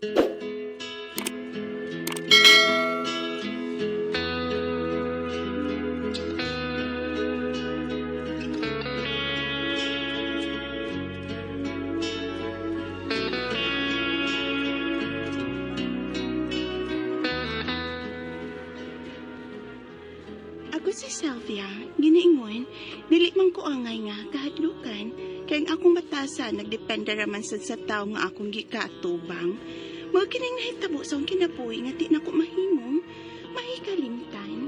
Ako si Sylvia, giniingon, dili man ko angay nga kahadlukan, kay ang akong batasan nagdepende raman sad sa tao nga akong gikatubang. Mao kining nahitabo sa akong kinabuhi nga di na ko mahimong mahikalimtan.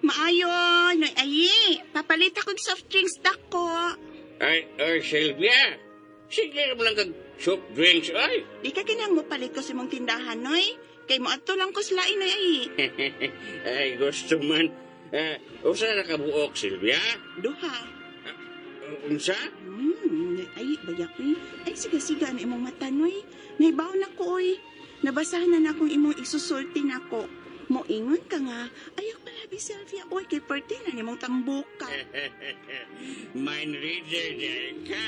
Maayo, noy ayi, papalit ako og soft drinks dako. Ay, Sylvia. Sige mo lang kag soft drinks, ay. Di ka kinang mo palit ko sa mong tindahan, noy. Kay mo ato lang ko slain, noy ayi. Ay, gusto man. Usa na kabuok, Sylvia? Duha. Unsa? Ay, bayak ni. Ay, siga-siga na imong mata, noy. Naibaw na ko, oy. Nabasahan na akong imong isusulti na ko. Moingon ka nga, ayok palabi Sylvia, oy, kay parte na nimong tambuka. Mind reader dyan ka.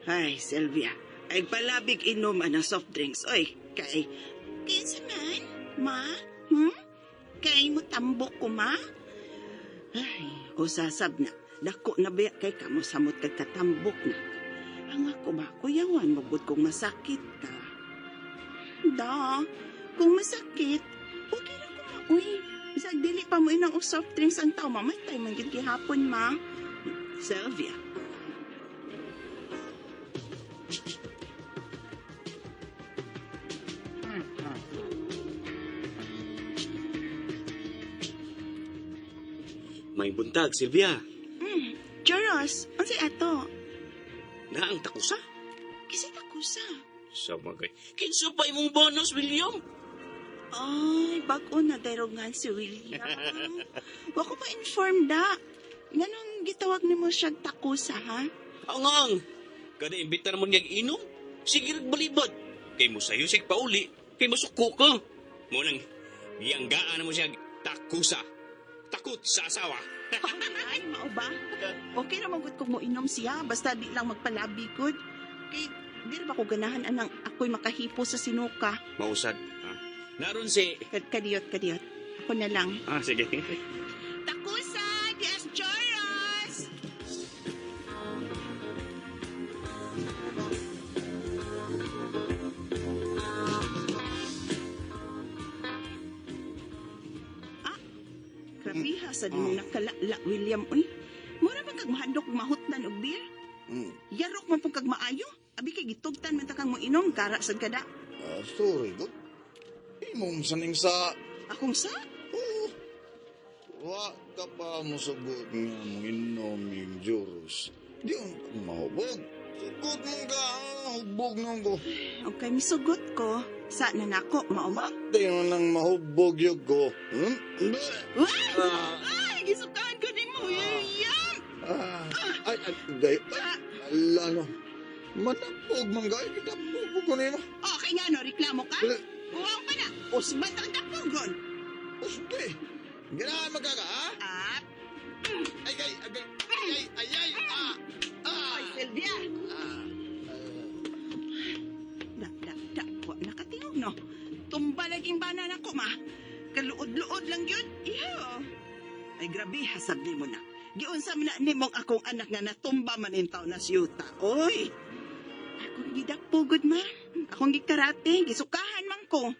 Ay, Sylvia, ay palabig inom ang soft drinks. Oy, kay... Kinsa man, ma? Kay mo tambok ko, ma? Ay, kusasab na. Dako na ba kay kamo samot kag katambok na. Ang ako ba, kuyawan, magod kong masakit ka. Da, kung masakit, okay na ko, ma. Uy, bisag dili pa mo inang og soft drinks ang tao, mamatay man gyud gihapon, ma. Sylvia, May buntag, Sylvia. Joros, ang si ato. Na ang takusa. Kasi takusa. Sa magay. Kinsa pa imong bonus, William? Ay, bago na darogan si William. Wako pa inform da. Ganun gitawag ni mo siya takusa, ha? Angang. Kada imbitar mo niyang inom. Sige balibad. Kay mo sayo sig pauli. Kay masuko ka. Mo nang giyanggaan mo siya takusa. Takot sa asawa. Ay, mao ba? Okay na magod kung mo inom siya, basta di lang magpalabi good. Kay, di ba ko ganahan anang ako'y makahipo sa sinuka. Mausad. Naroon si... Kadiyot. Ako na lang. Sige. Takusa, Dias Joros! Grabiha sa di mong nakalala, William. Uy, mura bang kag mahadlok mahutdan og beer? Yarok man po kag maayo. Abi kay gitugtan man ta kang mo inom, kara sad kada. Sorry, God. Imong saning sa... Akong sa? Oh, wa ka pa mo sagot nga mong inom yung Joros. Di ang mahubog. Sagot mo ka, hubog nang ko. Okay, misugot ko. Sa na nako, mauma. Di mo nang mahubog yung ko. Ay, gisukaan ko ni mo, William! Ay, gay. Ala no. Matapog man gay. Kitapog ko nimo. Okay nga, no, reklamo ka? Uwang pa na. Usbat ang tapugon. Uste. Ganahan magkaka, ha? At, Ay, gay. Ay. oy, Sylvia. Ah. Wa nakatingog, no? Tumba laging banana ko, ma. Kaluod-luod lang yun. Iyo. ay grabe, hasabi mo na. Giunsa man na nimong akong anak nga natumba man in taon na siyuta. Oy! Akong gidapugod, ma. Akong gikarate. Gisukahan man ko.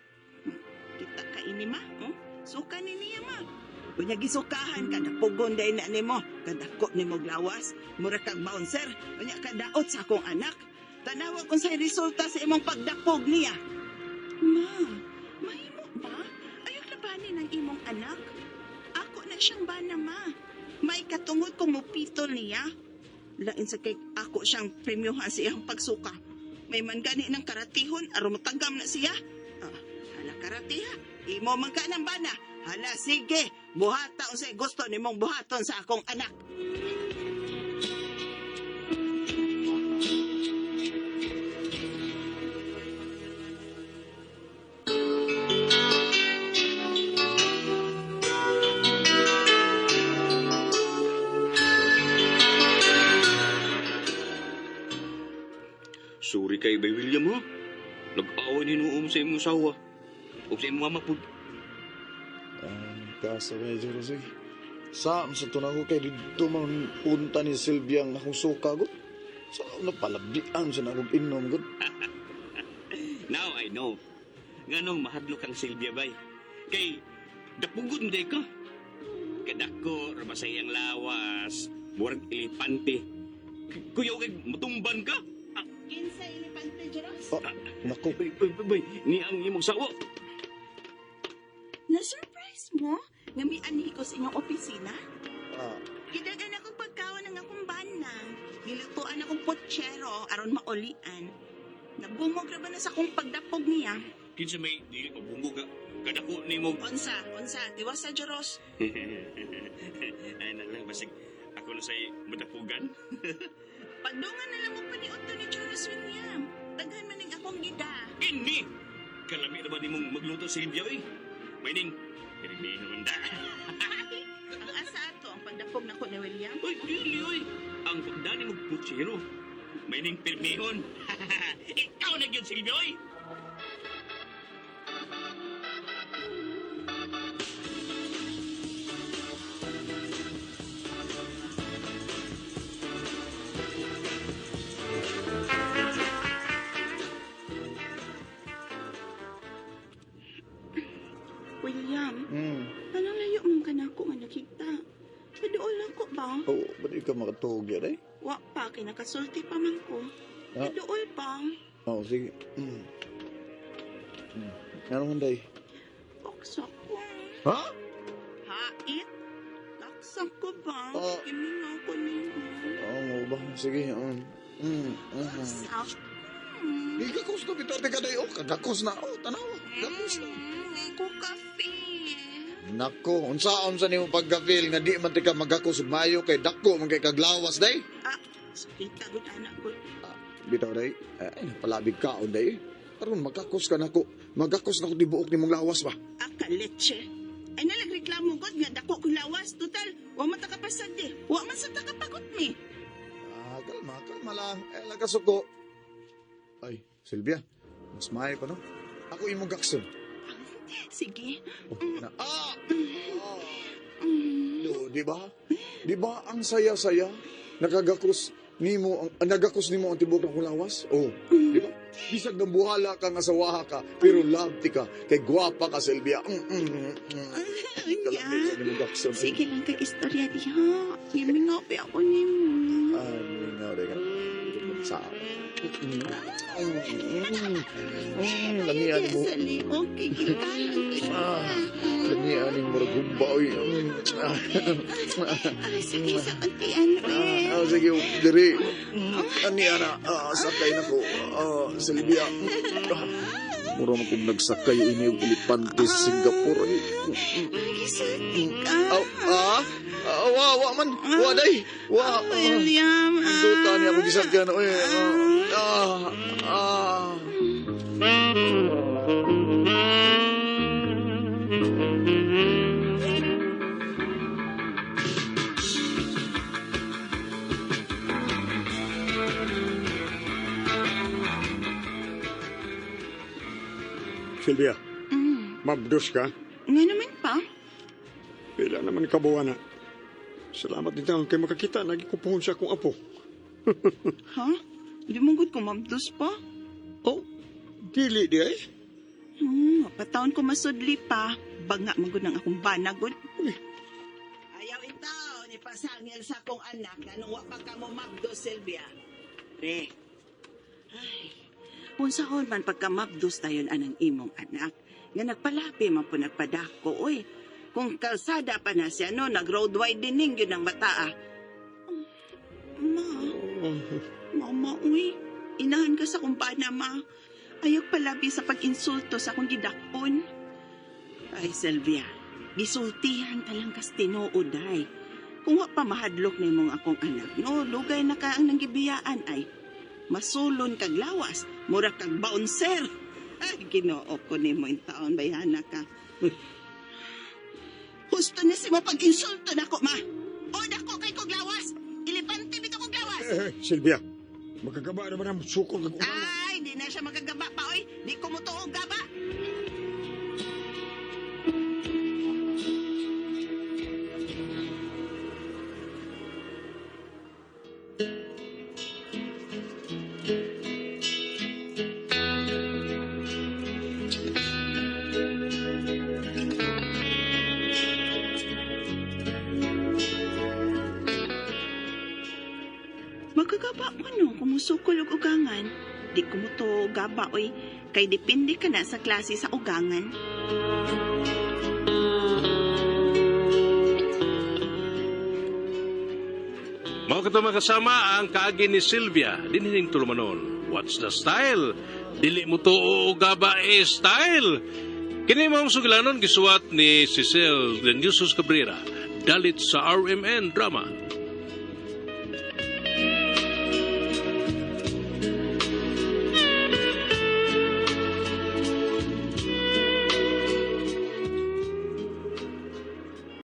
Kita ka ini, ma. Suka ni niya, ma. Kunya gisukahan ka, napugon day na nimo. Kadako nimo glawas. Mura kag bouncer. Kunya kadaot sa akong anak. Tanawa kung sa'y resulta sa imong pagdapog niya. Ma, mahimo ba? Ayaw labanin ang imong anak. Ako na siyang bana, ma. May katungod kung mupitol niya. Lain sa kay ako siyang premyohan sa iyang pagsuka. May man gani ng karatihon, aron matagam na siya. Hala karatiha, imo man ka ng bana. Hala, sige, buhata unsay gusto nimong buhaton sa akong anak. Sorry kay Bay William, ha? Nag-away ni Noong sa imong sawa. O sa imong mama po. Kaso kay Joros eh. Saan sa tunang ko kay dito man punta ni Sylvia ang akong suka ko? Saan napalabian siya na akong inom ko? Now I know. Nganong mahadlok kang Silvia, bay. Kay, dapugod mo ka. Kadako, ramasayang lawas. Murag elepante. Kuyaw kay matumban ka. Kinsa elepante, Jeros? Naku, Bay, ni ang imong sawa. Na-surprise mo? Nga may ani ko sa inyong opisina? ah, Gidagan akong pagkawan ng akong banang. Nilutuan akong potsero aron maulian. Nabungog ra ba na sa akong pagdapog niya? Kinsa may dili pabunggo ka. Kadako ni mo. Unsa, diwas sa Jeros. Ay na lang, basig ako na sa'y madapugan. Pagdungan na lang mo pa ni Otto ni Jeros William. Daghan man ning akong gida. Ini! Kalami na ba ni mong magluto sa Silvia, eh? May ning, pinilihon da. Ang asa ato ang pagdapog na ko ni William. Uy, dili, uy. Ang pagdani mong putsero. May ning pirmihon. Ikaw na yun, Silvia, uy. William, hmm. anong layo mong kanako nga nakita? Paduol lang ko ba? Oh, ba't di ka makatog yan eh? Wa pa, kinakasulti pa man ko. Ah. Paduol pa. Oh, sige. Ano manday? Baksak ko. Ha? Hait? Baksak ko ba? Ah. Kimingaw ko ninyo. Oo, ba? Sige. Baksak. Gagakos na bitote ka dayo. Kagakos na. Oh, tanaw. Gagakos na. Ko kape. Nako, unsaon sa nimo pagka-feel nga di man ti ka magakos ug mayo kay dako man kay kaglawas day. Sakita gud anak ko. Bitaw day. Ay, palabig ka on day. Karon magakos ka nako. Magakos na ko tibuok nimong lawas ba? Akaleche. Ay nalagreklamo gud nga dako ko lawas. Total, wa man ta kapasad di. Wa man sa takapagot mi. Kalma lang. Lagasuko. Ay, Silvia. Mas maayo pa no? Ako imong gakson. Sige. Na. Do, di ba? Di ba ang saya-saya nagagakos nimo ang tibok ng lawas? Oh, di ba? Bisag nang buhala ka nga sawaha ka, pero love ti ka kay gwapa ka Silvia. Kalamig sa nimo gakson. Sige lang kay istorya diha. Gimingaw pa ako nimo. Ay, nga rin ka. Sa langian mo. Sali, okay, kintahan ko siya. Langian yung murag humbaw. Ay, sige, sa kantian ko eh. Sige, diri. Langian na. Sakay na ko. Silvia. Mura mo kung nagsakay ini yung elepante sa Singapore. Ay, gisati ka. Wa man. Wa day. Wa. William. Duta niya ako gisakyan. Silvia, mabdos ka? Nga naman pa. Pila naman kabuwan na. Salamat din tayo kay makakita. Nagikupuhon siya kung apo. Ha? Di mo gud ko mabdos pa? Oh, dili di ay. Pataon ko masudli pa. Banga man gud ng akong banagod. Ayaw itaw ni pasangil sa akong anak nga nung wa pa ka mo magdo Silvia. Re. Unsahon man pagkamabdos tayon anang imong anak. Nga nagpalapi man po nagpadako, oy. Kung kalsada pa na siya, no, nag-road widening yun ang bataa. Ma, mama, uy. Inahan ka sa kumpana, ma. Ayok palabi sa pag-insulto sa akong gidakon. Ay, Sylvia, gisultihan talang kas tinuod ay. Kung wa pa mahadlok na mong akong anak, no, lugay na ka ang nanggibiyaan ay. Masulon kag lawas, mura kag bouncer. Ay, ginoo ko ni mo yung taon, bayana ka. Husto na si mo pag-insulto na ko, ma. O, dako kay kog lawas. Ilipante bito kog lawas. Silvia, magkagaba naman ang sukol ng ulang. Ay, di na siya magagaba pa, oy. Di ko mo tuog gaba. Magkagaba mo no, kumusukol og ugangan. Di ko mo to gaba, oy. Kay depende ka na sa klase sa ugangan. Mao kato makasama ang kaagi ni Sylvia dinhining tulumanon. What's the style? Dili mo to o gaba style. Kini mong sugilanon gisuwat ni Cecil Denilson Cabrera dalit sa RMN drama.